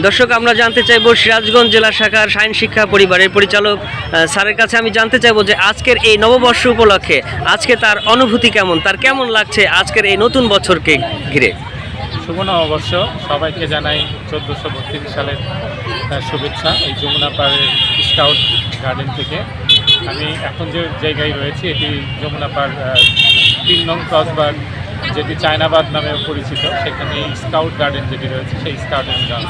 দর্শক, আমরা জানতে চাইব সিরাজগঞ্জ জেলা শাখার সায়েন্স শিক্ষা পরিবারের পরিচালক স্যারের কাছে আমি জানতে চাইব যে আজকের এই নববর্ষ উপলক্ষে আজকে তার অনুভূতি কেমন, তার কেমন লাগছে আজকের এই নতুন বছরকে ঘিরে। শুভ নববর্ষ সবাইকে জানাই 1432 সালের শুভেচ্ছা। এই যমুনা পাড়ের স্কাউট গার্ডেন থেকে আমি এখন যে জায়গায় রয়েছি এটি যমুনা পাড় 3 নং ক্রসবাগ, যেটি চায়নাবাদ নামেও পরিচিত, সেখানে স্কাউট গার্ডেন যেটি রয়েছে সেই স্কাউট গার্ডেন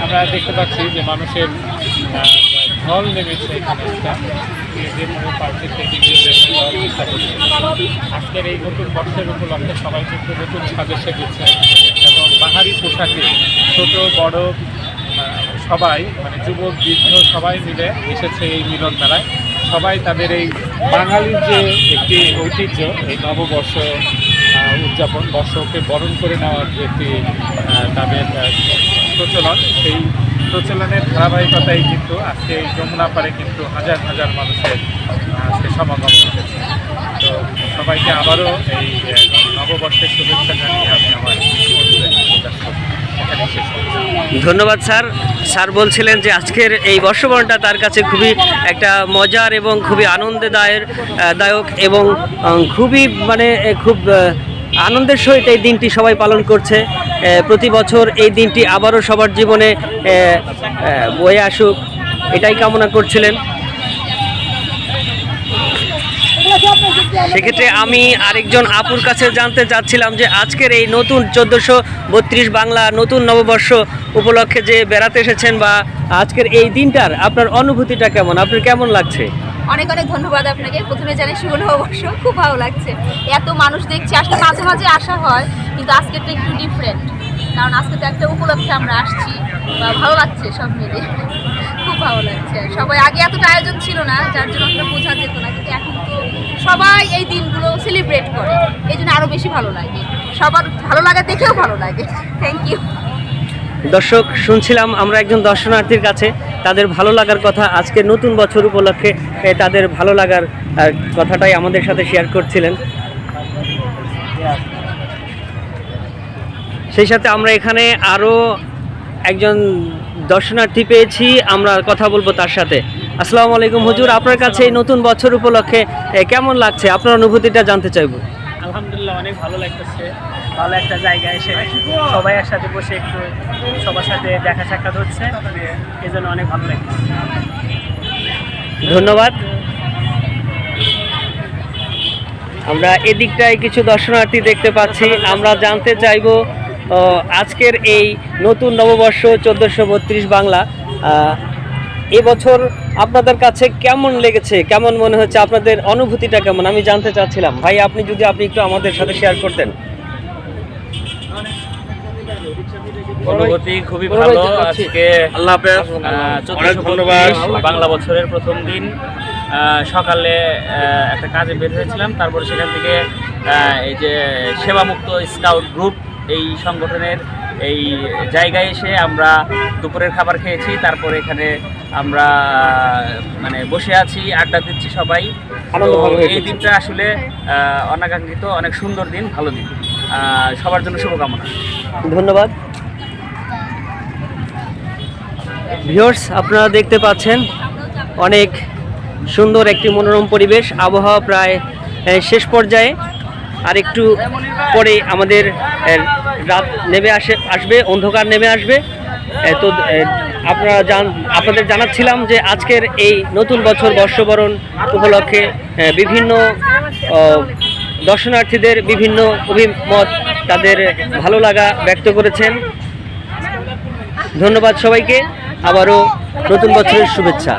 আমরা দেখতে পাচ্ছি যে মানুষের ঢল নেমেছে এখানে আজকের এই নতুন বর্ষের উপলক্ষে সবাই কিন্তু নতুন সাজে সেজেছে এবং বাহারি পোশাকে ছোট বড় সবাই মানে যুবক বৃদ্ধ সবাই মিলে এসেছে এই মিলন মেলায়। সবাই তাদের এই বাঙালির যে একটি ঐতিহ্য, এই নববর্ষ উদযাপন, বর্ষকে বরণ করে নেওয়ার যে একটি তাদের প্রচলন, সেই প্রচলনের ধারাবাহিকতাই কিন্তু আজকে এই যমুনা পাড়ে কিন্তু হাজার হাজার মানুষের আজকে সমাগম ঘটেছে। তো সবাইকে আবারও এই নববর্ষের শুভেচ্ছা জানিয়ে আমি আমার প্রকাশ করি। ধন্যবাদ স্যার বলছিলেন যে আজকের এই বর্ষবরণটা তার কাছে খুবই একটা মজার এবং খুবই আনন্দদায়ক এবং খুবই খুব আনন্দের সহিত এই দিনটি সবাই পালন করছে। প্রতি বছর এই দিনটি আবারও সবার জীবনে বয়ে আসুক, এটাই কামনা করছিলেন। সেক্ষেত্রে আমি আরেকজন আপুর কাছে জানতে চাচ্ছিলাম যে আজকের এই নতুন 1432 বাংলা নতুন নববর্ষ উপলক্ষে যে বেড়াতে এসেছেন বা আজকের এই দিনটার আপনার অনুভূতিটা কেমন, আপনার কেমন লাগছে? অনেক অনেক ধন্যবাদ আপনাকে। প্রথমে জানাই শুভ নববর্ষ, খুব ভালো লাগছে। এত মানুষ দেখছি, আসলে মাঝে মাঝে আসা হয়, কিন্তু আজকে তো একটু ডিফারেন্ট, কারণ আজকে তো একটা উপলক্ষে আমরা আসছি। ভালো লাগছে সব মিলে, খুব ভালো লাগছে। সবাই আগে এতটা আয়োজন ছিল না, যার জন্য আমরা বোঝা যেত না, কিন্তু এখন তো সবাই এই দিনগুলো সেলিব্রেট করে, এই জন্য আরও বেশি ভালো লাগে। সবার ভালো লাগা দেখেও ভালো লাগে। Thank you. দর্শক, শুনছিলাম আমরা একজন দর্শনার্থীর কাছে তাদের ভালো লাগার কথা, আজকে নতুন বছর উপলক্ষে তাদের ভালো লাগার কথাটাই আমাদের সাথে শেয়ার করছিলেন। সেই সাথে আমরা এখানে আরও একজন দর্শনার্থী পেয়েছি, আমরা কথা বলবো তার সাথে। আসসালামু আলাইকুম হুজুর, আপনার কাছে এই নতুন বছর উপলক্ষে কেমন লাগছে, আপনার অনুভূতিটা জানতে চাইব। আলহামদুলিল্লাহ, অনেক ভালো লাগতেছে। ভালো একটা জায়গায় এসে সবাই একসাথে বসে একটু সবার সাথে দেখা সাক্ষাৎ হচ্ছে, এই জন্য অনেক ভালো লাগছে। ধন্যবাদ। আমরা এদিকটায় কিছু দর্শনার্থী দেখতে পাচ্ছি, আমরা জানতে চাইব আজকের এই নতুন নববর্ষ 1432 বাংলা এবছর আপনাদের কাছে কেমন লেগেছে, কেমন মনে হচ্ছে, আপনাদের অনুভূতিটা কেমন আমি জানতে চাচ্ছিলাম। ভাই, আপনি একটু আমাদের সাথে শেয়ার করতেন। অনুভূতি খুবই ভালো। আজকে আল্লাহ হাফেজ, 1432 বাংলা বছরের প্রথম দিন। সকালে একটা কাজে বের হয়েছিলাম, তারপরে সেখান থেকে এই যে সেবামুক্ত স্কাউট গ্রুপ এই সংগঠনের এই জায়গায় এসে আমরা দুপুরের খাবার খেয়েছি। তারপরে এখানে আমরা বসে আছি, আড্ডা দিচ্ছি সবাই। এই দিনটা আসলে অনাকাঙ্ক্ষিত, অনেক সুন্দর দিন, ভালো দিন। সবার জন্য শুভকামনা। ধন্যবাদ। ভিউয়ার্স, আপনারা দেখতে পাচ্ছেন অনেক সুন্দর একটি মনোরম পরিবেশ, আবহাওয়া প্রায় শেষ পর্যায়ে। আর একটু পরে আমাদের রাত নেমে আসবে, অন্ধকার নেমে আসবে। তো আপনাদের জানাচ্ছিলাম যে আজকের এই নতুন বছর বর্ষবরণ উপলক্ষে বিভিন্ন দর্শনার্থীদের বিভিন্ন অভিমত, তাদের ভালো লাগা ব্যক্ত করেছেন। ধন্যবাদ সবাইকে, আবারও নতুন বছরের শুভেচ্ছা।